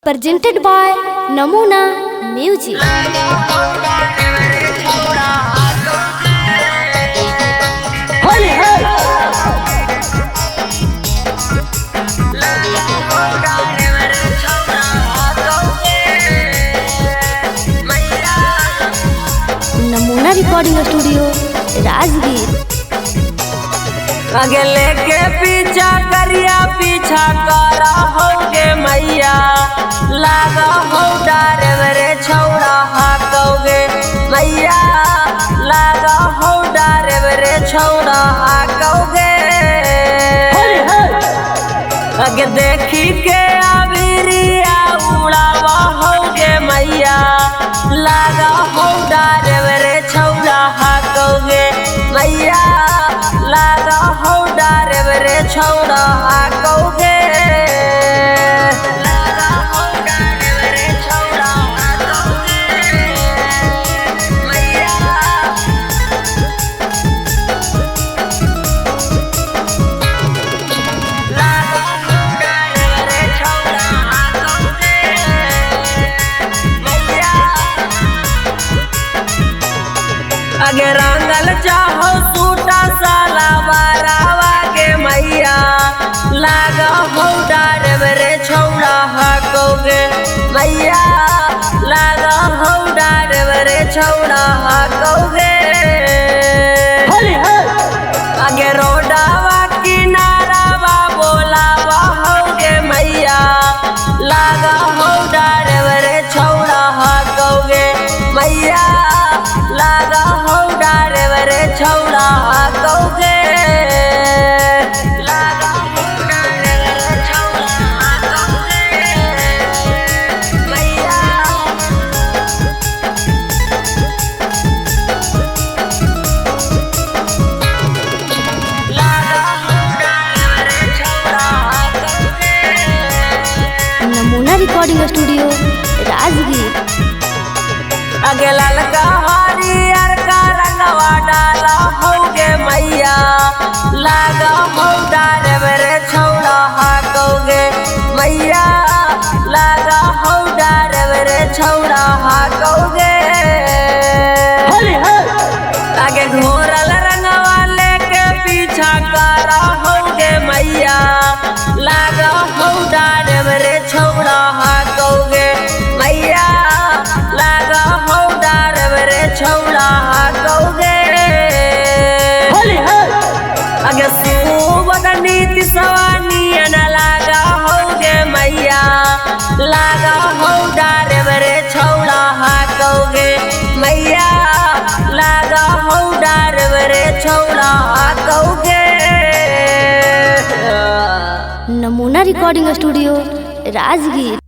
presented by Namuna Music. नमूना recording studio Rajgir. आगे लेके पीछा करिया पीछा करा होगे मैया लागा हो डारे मेरे छौड़ा हाकोगे मैया लागा हो डारे मेरे छौड़ा हाकोगे। आगे देखी के आबिरिया उड़ावा होगे मैया लागा हो डारे मेरे छौड़ा हाकोगे मैया लागा हो डारे मेरे छौड़ा हाकोगे। लागा हो डारे मेरे छौड़ा हाकोगे मैया लागा हो डारे मेरे छौड़ा हाकोगे मैया। आगे रंगल चाहो सूटा साला बारावा के मैया लागा हो डारे मेरे छौड़ा हाकोगे मैया लागा हो डारे मेरे छौड़ा हाकोगे। आगे रोडावा किनारावा बोलावा होगे मैया लागा हो डारे मेरे छौड़ा हाकोगे मैया लागा हो डारे मेरे छौड़ा हाकोगे। लागा हो डारे मेरे छौड़ा हाकोगे मैया। लागा हो डारे मेरे छौड़ा हाकोगे। नमूना रिकॉर्डिंग स्टूडियो राजगीर। आगे ललका हरियर का रंगवा डाला होगे मैया लागा हो डारे मेरे छौड़ा हाकोगे मैया लागा हो डारे मेरे छौड़ा हाकोगे। आगे घोरल रंगवा लेके पीछा करा होगे मैया लागा हो डारे मेरे छौड़ा हाकोगे मैया लागा हो डारे मेरे छौड़ा हाकोगे। आगे सुबह नीति सवानियन लागा होगे मैया लागा हो डारे मेरे छौड़ा हाकोगे मैया लागा हो डारे मेरे छौड़ा हाकोगे। नमूना रिकॉर्डिंग स्टूडियो राजगीर।